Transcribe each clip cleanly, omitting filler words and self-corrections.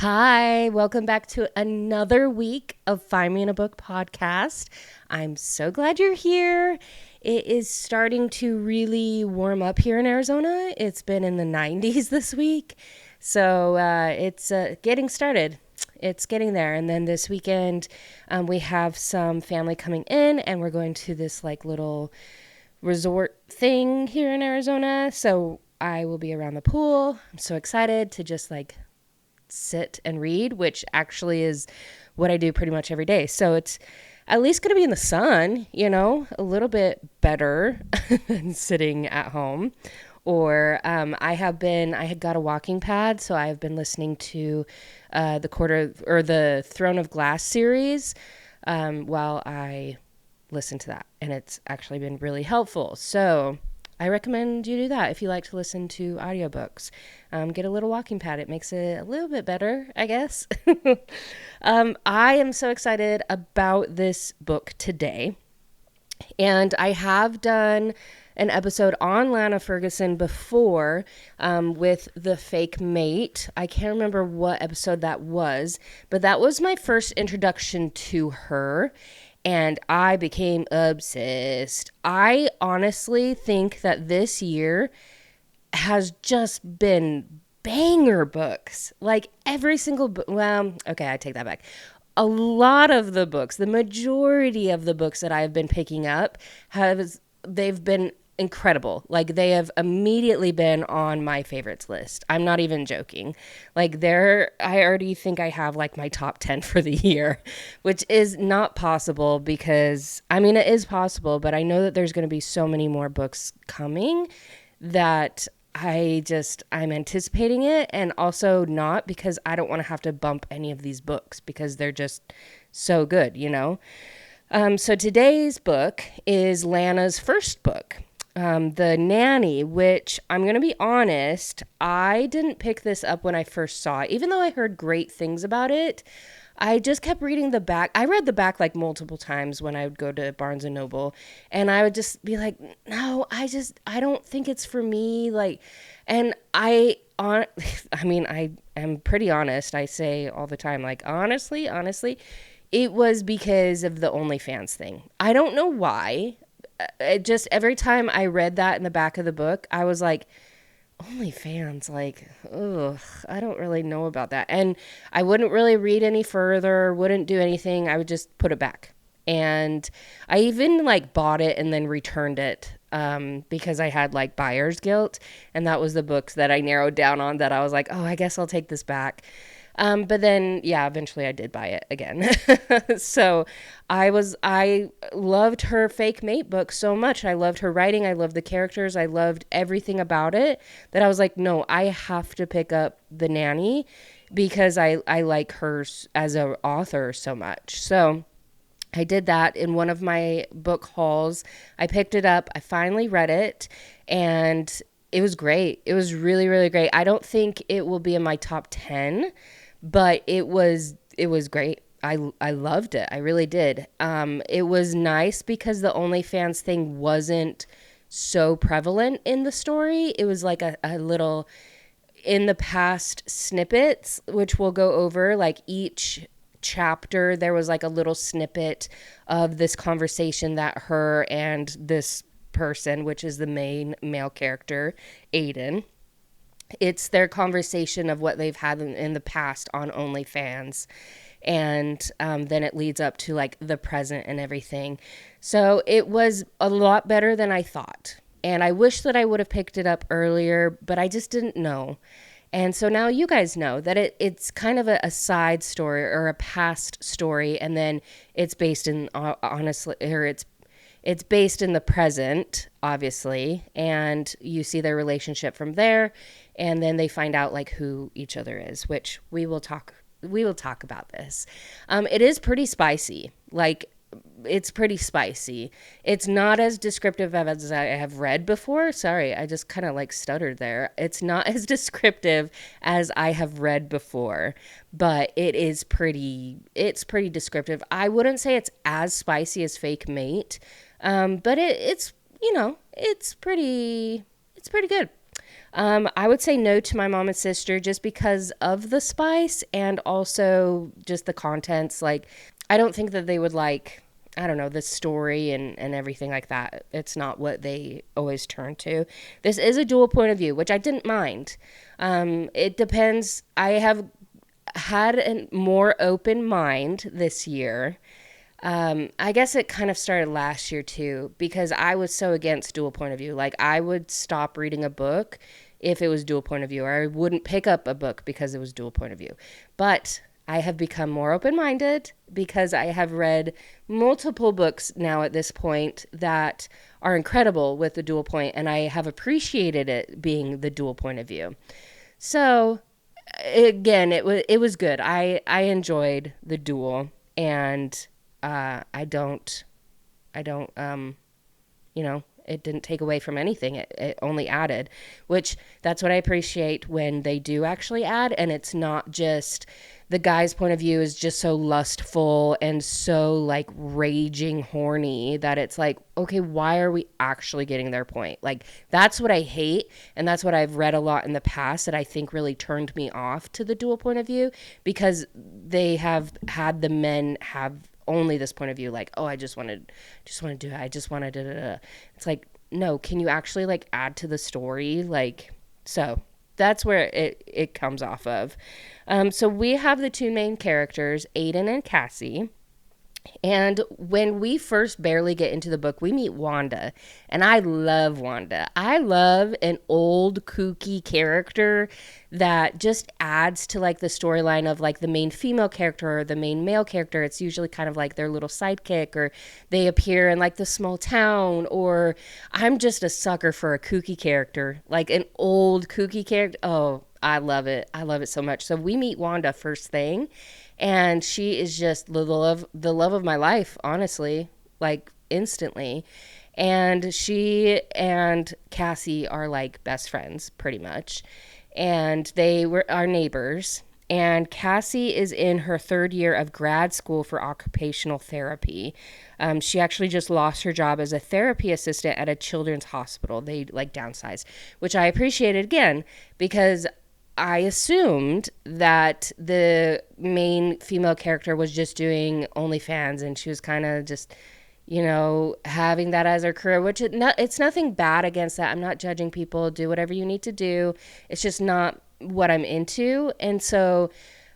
Hi, welcome back to another week of Find Me in a Book podcast. I'm so glad you're here. It is starting to really warm up here in Arizona. It's been in the 90s this week, so it's getting started. It's getting there. And then this weekend, we have some family coming in, and we're going to this little resort thing here in Arizona. So I will be around the pool. I'm so excited to just sit and read, which actually is what I do pretty much every day. So it's at least going to be in the sun, a little bit better than sitting at home. Or I had got a walking pad, so I've been listening to the Throne of Glass series while I listen to that. And it's actually been really helpful. So I recommend you do that if you like to listen to audiobooks. Get a little walking pad. It makes it a little bit better, I guess. I am so excited about this book today. And I have done an episode on Lana Ferguson before with the fake mate. I can't remember what episode that was, but that was my first introduction to her. And I became obsessed. I honestly think that this year has just been banger books. Like every single book. Well, okay, I take that back. A lot of the books, the majority of the books that I've been picking up, they've been incredible. Like they have immediately been on my favorites list. I'm not even joking. I already think I have my top 10 for the year, which is not possible because, it is possible, but I know that there's going to be so many more books coming that I'm anticipating it, and also not because I don't want to have to bump any of these books because they're just so good, So today's book is Lana's first book. The Nanny, which I'm going to be honest, I didn't pick this up when I first saw it. Even though I heard great things about it, I just kept reading the back. I read the back multiple times when I would go to Barnes & Noble, and I would just be like, no, I don't think it's for me. And I am pretty honest. I say all the time, honestly, it was because of the OnlyFans thing. I don't know why. It just every time I read that in the back of the book, I was like, OnlyFans, ugh, I don't really know about that. And I wouldn't really read any further, wouldn't do anything. I would just put it back. And I even bought it and then returned it because I had buyer's guilt. And that was the books that I narrowed down on that I was like, oh, I guess I'll take this back. But then, yeah, eventually I did buy it again. So I loved her fake mate book so much. I loved her writing. I loved the characters. I loved everything about it that I was like, no, I have to pick up The Nanny because I like her as an author so much. So I did that in one of my book hauls. I picked it up. I finally read it, and it was great. It was really, really great. I don't think it will be in my top 10, but it was great. I loved it. I really did. It was nice because the OnlyFans thing wasn't so prevalent in the story. It was a little in the past snippets, which we'll go over. Each chapter, there was a little snippet of this conversation that her and this person, which is the main male character, Aiden. It's their conversation of what they've had in the past on OnlyFans. And then it leads up to the present and everything. So it was a lot better than I thought. And I wish that I would have picked it up earlier, but I just didn't know. And so now you guys know that it's kind of a side story or a past story. And then it's based in it's based in the present, obviously, and you see their relationship from there, and then they find out who each other is, which we will talk about this. It is pretty spicy. It's pretty spicy. It's not as descriptive as I have read before. Sorry, I just kind of stuttered there. It's not as descriptive as I have read before, but it's pretty descriptive. I wouldn't say it's as spicy as Fake Mate, but it's pretty good. I would say no to my mom and sister just because of the spice and also just the contents. Like, I don't think that they would like, I don't know, the story and everything like that. It's not what they always turn to. This is a dual point of view, which I didn't mind. It depends. I have had a more open mind this year. I guess it kind of started last year too, because I was so against dual point of view. Like, I would stop reading a book if it was dual point of view, or I wouldn't pick up a book because it was dual point of view. But I have become more open-minded because I have read multiple books now at this point that are incredible with the dual point, and I have appreciated it being the dual point of view. So again, it was good. I enjoyed the duel, and I don't it didn't take away from anything. It only added, which that's what I appreciate when they do actually add, and it's not just the guy's point of view is just so lustful and so like raging horny that it's like, okay, why are we actually getting their point? Like, that's what I hate, and that's what I've read a lot in the past that I think really turned me off to the dual point of view, because they have had the men have only this point of view, like, oh, I just want to do it, I just want to da, da, da. It's like, no, can you actually like add to the story? Like, so that's where it comes off of. So we have the two main characters, Aiden and Cassie. And when we first barely get into the book, we meet Wanda. And I love Wanda. I love an old kooky character that just adds to like the storyline of like the main female character or the main male character. It's usually kind of like their little sidekick, or they appear in like the small town, or I'm just a sucker for a kooky character, like an old kooky character. Oh, I love it. I love it so much. So we meet Wanda first thing, and she is just the love of my life, honestly, like instantly. And she and Cassie are like best friends pretty much. And they were our neighbors. And Cassie is in her third year of grad school for occupational therapy. She actually just lost her job as a therapy assistant at a children's hospital. They like downsized, which I appreciated again, because I assumed that the main female character was just doing OnlyFans, and she was kind of just, having that as her career, which it's nothing bad against that. I'm not judging people. Do whatever you need to do. It's just not what I'm into. And so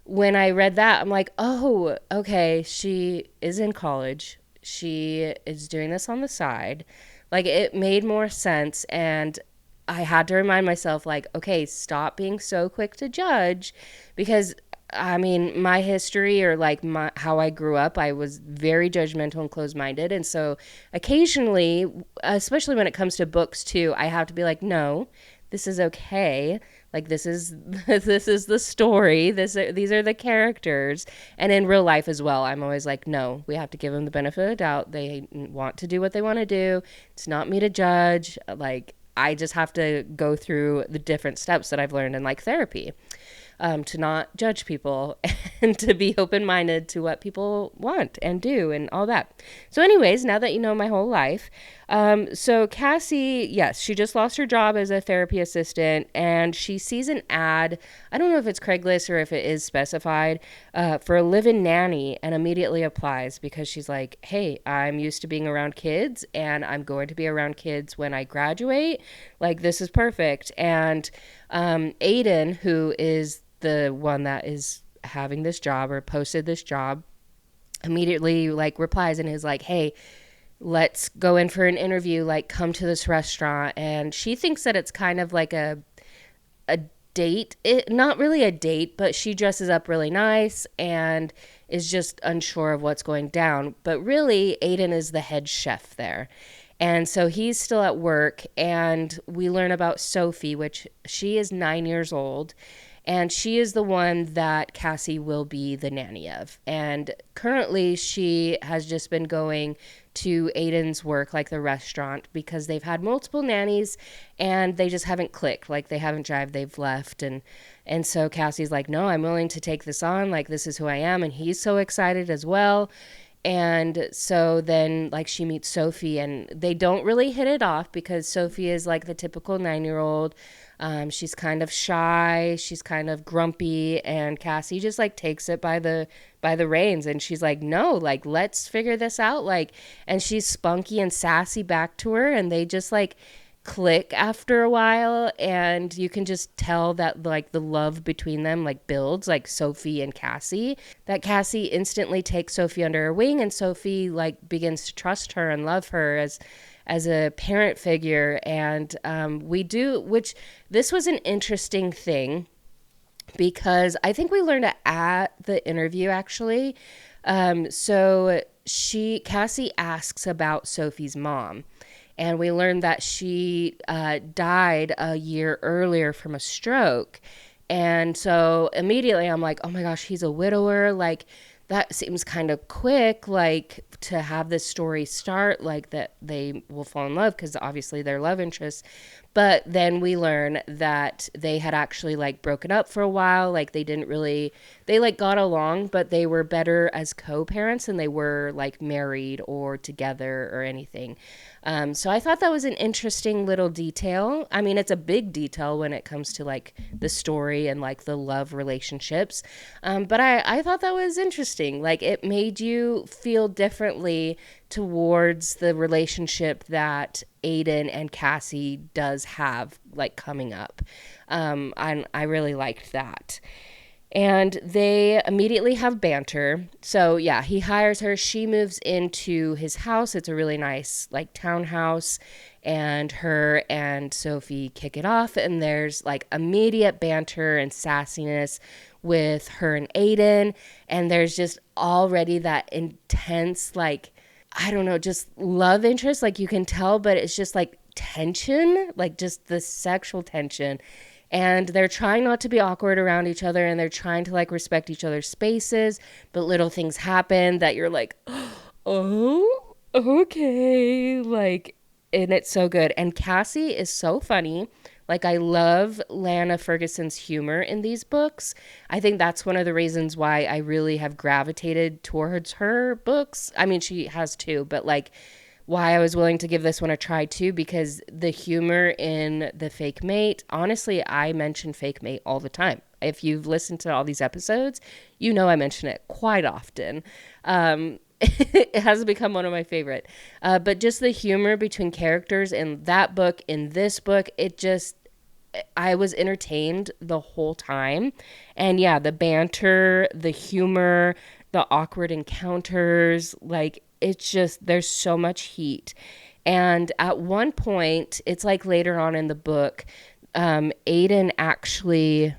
when I read that, I'm like, oh, okay, she is in college. She is doing this on the side. Like, it made more sense. And I had to remind myself, like, okay, stop being so quick to judge, because I mean, my history, or like how I grew up, I was very judgmental and closed-minded. And so occasionally, especially when it comes to books too, I have to be like, no, this is okay. Like, this is the story. These are the characters. And in real life as well, I'm always like, no, we have to give them the benefit of the doubt. They want to do what they want to do. It's not me to judge. Like, I just have to go through the different steps that I've learned in like therapy, to not judge people and to be open-minded to what people want and do and all that. So anyways, now that you know my whole life, so Cassie, yes, she just lost her job as a therapy assistant, and she sees an ad, I don't know if it's Craigslist or if it is specified, for a live-in nanny, and immediately applies because she's like, hey, I'm used to being around kids, and I'm going to be around kids when I graduate. Like, this is perfect. And Aiden, who is the one that is having this job or posted this job, immediately like replies and is like, hey, let's go in for an interview, like, come to this restaurant. And she thinks that it's kind of like a date. Not really a date, but she dresses up really nice and is just unsure of what's going down. But really, Aiden is the head chef there. And so he's still at work, and we learn about Sophie, which she is 9 years old, and she is the one that Cassie will be the nanny of. And currently she has just been going to Aiden's work, like the restaurant, because they've had multiple nannies and they just haven't clicked. Like, they haven't jived, they've left. And so Cassie's like, no, I'm willing to take this on. Like, this is who I am. And he's so excited as well. And so then, like, she meets Sophie, and they don't really hit it off because Sophie is like the typical 9-year-old. She's kind of shy, she's kind of grumpy, and Cassie just like takes it by the reins, and she's like, no, like, let's figure this out. Like, and she's spunky and sassy back to her, and they just like click after a while, and you can just tell that like the love between them like builds, like Sophie and Cassie, that Cassie instantly takes Sophie under her wing, and Sophie like begins to trust her and love her as a parent figure. And which this was an interesting thing, because I think we learned it at the interview actually. So Cassie asks about Sophie's mom, and we learned that she died a year earlier from a stroke. And so immediately I'm like, oh my gosh, he's a widower. Like, that seems kind of quick, like, to have this story start like that they will fall in love, because obviously they're love interests. But then we learn that they had actually like broken up for a while. Like, they like got along, but they were better as co-parents than they were like married or together or anything. So I thought that was an interesting little detail. I mean, it's a big detail when it comes to like the story and like the love relationships. But I thought that was interesting. Like, it made you feel differently towards the relationship that Aiden and Cassie does have like coming up. I really liked that. And they immediately have banter. So yeah, he hires her. She moves into his house. It's a really nice like townhouse. And her and Sophie kick it off. And there's like immediate banter and sassiness with her and Aiden. And there's just already that intense, like, I don't know, just love interest. Like, you can tell, but it's just like tension, like just the sexual tension. And they're trying not to be awkward around each other, and they're trying to like respect each other's spaces, but little things happen that you're like, oh, okay. Like, and it's so good. And Cassie is so funny. Like, I love Lana Ferguson's humor in these books. I think that's one of the reasons why I really have gravitated towards her books. I mean, she has too, but like, why I was willing to give this one a try too, because the humor in The Fake Mate, honestly, I mention Fake Mate all the time. If you've listened to all these episodes, you know I mention it quite often. It has become one of my favorite. But just the humor between characters in that book, in this book, I was entertained the whole time. And yeah, the banter, the humor, the awkward encounters, like, it's just, there's so much heat. And at one point, it's like later on in the book, Aiden actually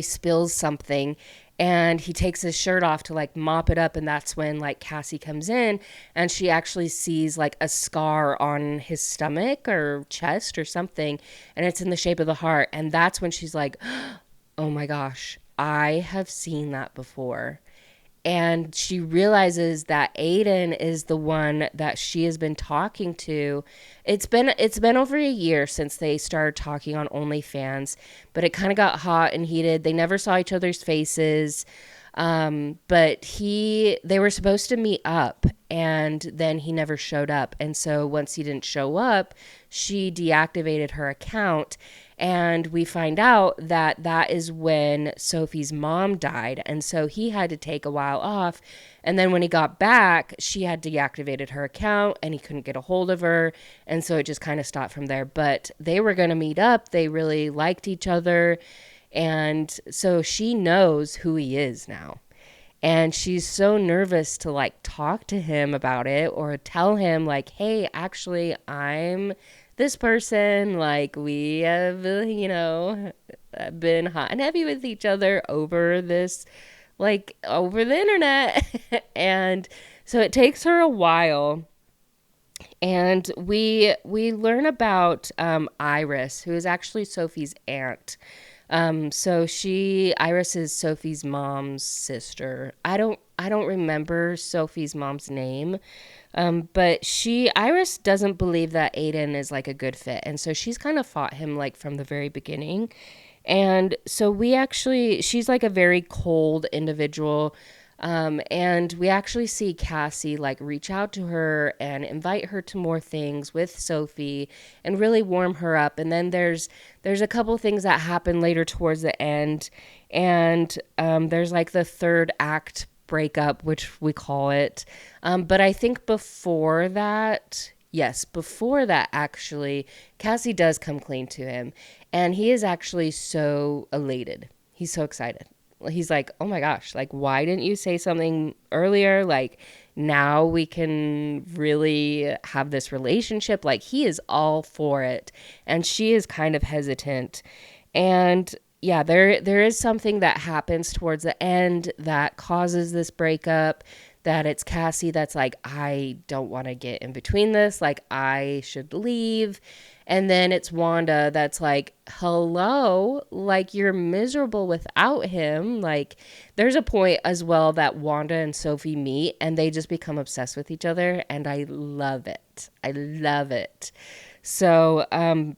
spills something, and he takes his shirt off to like mop it up. And that's when like Cassie comes in, and she actually sees like a scar on his stomach or chest or something. And it's in the shape of the heart. And that's when she's like, oh my gosh, I have seen that before. And she realizes that Aiden is the one that she has been talking to. It's been over a year since they started talking on OnlyFans, but it kind of got hot and heated. They never saw each other's faces. But they were supposed to meet up, and then he never showed up. And so once he didn't show up, she deactivated her account. And we find out that that is when Sophie's mom died. And so he had to take a while off. And then when he got back, she had deactivated her account, and he couldn't get a hold of her. And so it just kind of stopped from there. But they were going to meet up. They really liked each other. And so she knows who he is now. And she's so nervous to like talk to him about it, or tell him like, hey, actually, I'm this person. Like, we have, been hot and heavy with each other over this, like, over the internet. And so it takes her a while. And we learn about Iris, who is actually Sophie's aunt. Iris is Sophie's mom's sister. I don't remember Sophie's mom's name. But Iris doesn't believe that Aiden is like a good fit. And so she's kind of fought him like from the very beginning. And so she's like a very cold individual. And we actually see Cassie like reach out to her and invite her to more things with Sophie and really warm her up. And then there's a couple things that happen later towards the end, and there's like the third act breakup, which we call it. But I think before that, yes, before that, actually, Cassie does come clean to him. And he is actually so elated. He's so excited. He's like, oh my gosh, like, why didn't you say something earlier? Like, now we can really have this relationship. Like, he is all for it. And she is kind of hesitant. And yeah, there is something that happens towards the end that causes this breakup, that it's Cassie that's like, I don't want to get in between this. Like, I should leave. And then it's Wanda that's like, hello, like, you're miserable without him. Like, there's a point as well that Wanda and Sophie meet and they just become obsessed with each other. And I love it. I love it. So,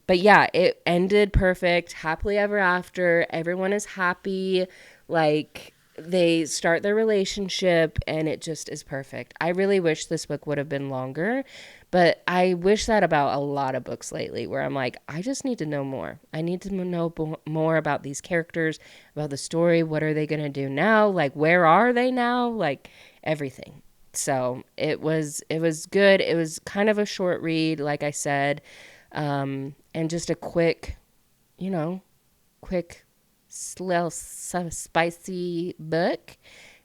but yeah, it ended perfect. Happily ever after. Everyone is happy. Like, they start their relationship and it just is perfect. I really wish this book would have been longer, but I wish that about a lot of books lately where I'm like, I just need to know more. I need to know more about these characters, about the story. What are they going to do now? Like, where are they now? Like, everything. So it was good. It was kind of a short read, like I said, and just a quick, quick little spicy book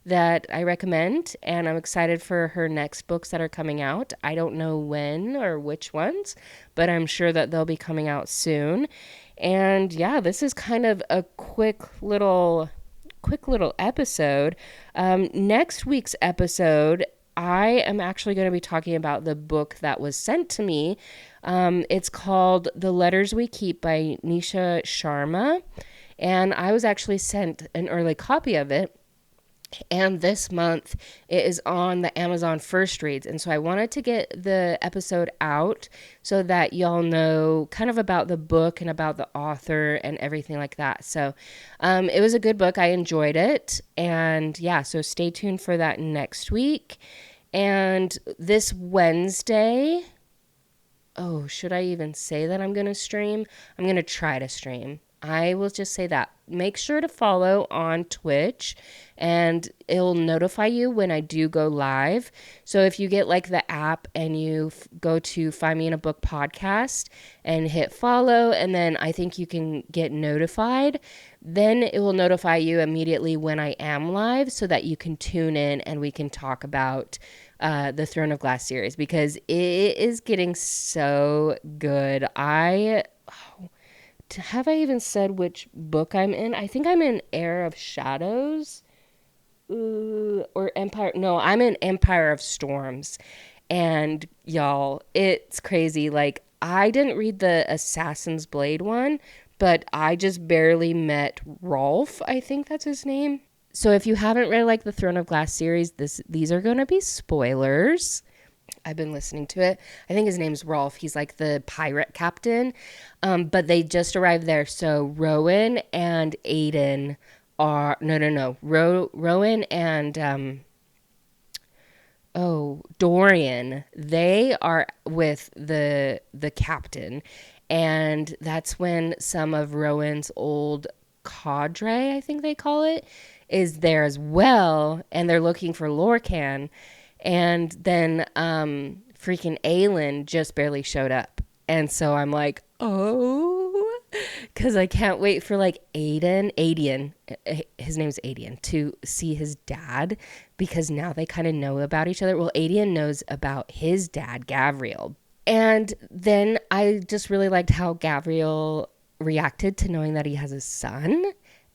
that I recommend, and I'm excited for her next books that are coming out. I don't know when or which ones, but I'm sure that they'll be coming out soon. And yeah, this is kind of a quick little episode. Next week's episode, I am actually going to be talking about the book that was sent to me. It's called The Letters We Keep by Nisha Sharma. And I was actually sent an early copy of it. And this month it is on the Amazon First Reads. And so I wanted to get the episode out so that y'all know kind of about the book and about the author and everything like that. So it was a good book. I enjoyed it. And yeah, so stay tuned for that next week. And this Wednesday, oh, should I even say that I'm going to stream? I'm going to try to stream. I will just say that. Make sure to follow on Twitch and it'll notify you when I do go live. So if you get like the app and you go to Find Me in a Book podcast and hit follow, and then I think you can get notified, then it will notify you immediately when I am live so that you can tune in and we can talk about the Throne of Glass series because it is getting so good. Have I even said which book I'm in? I think I'm in Heir of Shadows or Empire. No, I'm in Empire of Storms. And y'all, it's crazy. Like, I didn't read the Assassin's Blade one, but I just barely met Rolf. I think that's his name. So if you haven't read like the Throne of Glass series, these are going to be spoilers. I've been listening to it. I think his name's Rolf. He's like the pirate captain. But they just arrived there. So Rowan and Aiden are... No. Rowan and... Dorian. They are with the captain. And that's when some of Rowan's old cadre, I think they call it, is there as well. And they're looking for Lorcan. And then freaking Aiden just barely showed up. And so I'm like, oh, because I can't wait for like Aiden, his name's Aiden, to see his dad because now they kind of know about each other. Well, Aiden knows about his dad, Gavriel. And then I just really liked how Gavriel reacted to knowing that he has a son.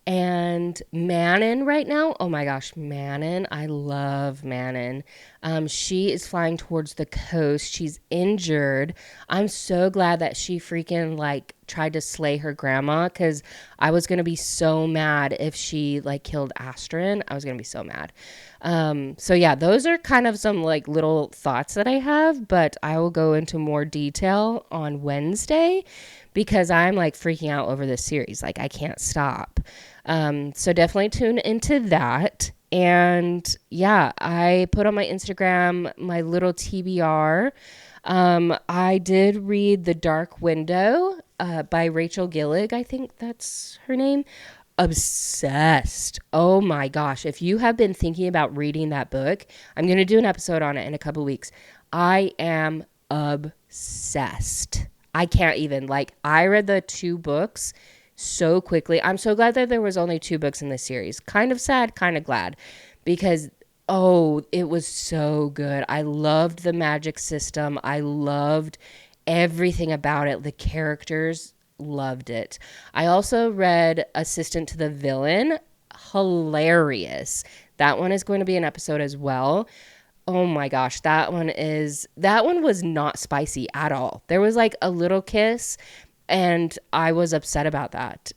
And Manon right now, oh my gosh, Manon, I love Manon. She is flying towards the coast. She's injured. I'm so glad that she freaking like tried to slay her grandma because I was going to be so mad if she like killed Astrid. I was going to be so mad. So yeah, those are kind of some like little thoughts that I have, but I will go into more detail on Wednesday because I'm like freaking out over this series. Like I can't stop. So definitely tune into that. And yeah, I put on my Instagram my little TBR. I did read The Dark Window by Rachel Gillig. I think that's her name. Obsessed. Oh my gosh. If you have been thinking about reading that book, I'm going to do an episode on it in a couple weeks. I am obsessed. I can't even. Like, I read the 2 books so quickly. I'm so glad that there was only 2 books in this series. Kind of sad, kind of glad, because oh, it was so good. I loved the magic system. I loved everything about it. The characters, loved it. I also read Assistant to the Villain. Hilarious. That one is going to be an episode as well. Oh my gosh, that one was not spicy at all. There was like a little kiss, and I was upset about that.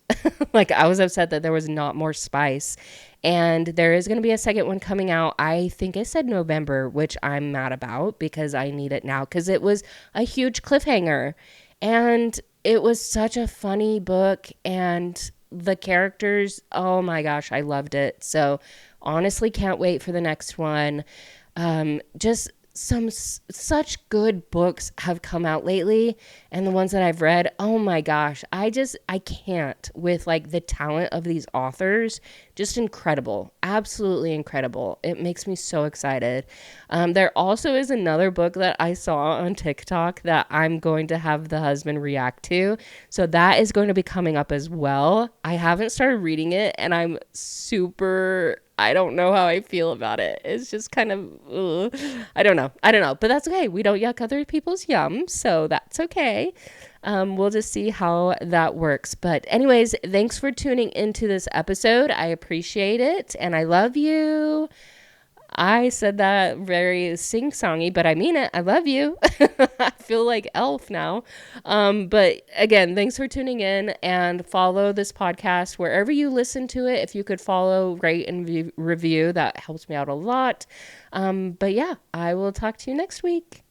Like, I was upset that there was not more spice. And there is going to be a second one coming out. I think it said November, which I'm mad about because I need it now, because it was a huge cliffhanger. And it was such a funny book, and the characters, oh my gosh, I loved it. So honestly, can't wait for the next one. Just such good books have come out lately, and the ones that I've read, oh my gosh, I can't with like the talent of these authors. Just incredible, absolutely incredible. It makes me so excited. There also is another book that I saw on TikTok that I'm going to have the husband react to, so that is going to be coming up as well. I haven't started reading it, and I don't know how I feel about it. It's just kind of, I don't know, but that's okay. We don't yuck other people's yum, so that's okay. We'll just see how that works. But anyways, thanks for tuning into this episode. I appreciate it, and I love you. I said that very sing-songy, but I mean it. I love you. I feel like Elf now. But again, thanks for tuning in, and follow this podcast wherever you listen to it. If you could follow, rate, and review, that helps me out a lot. But yeah, I will talk to you next week.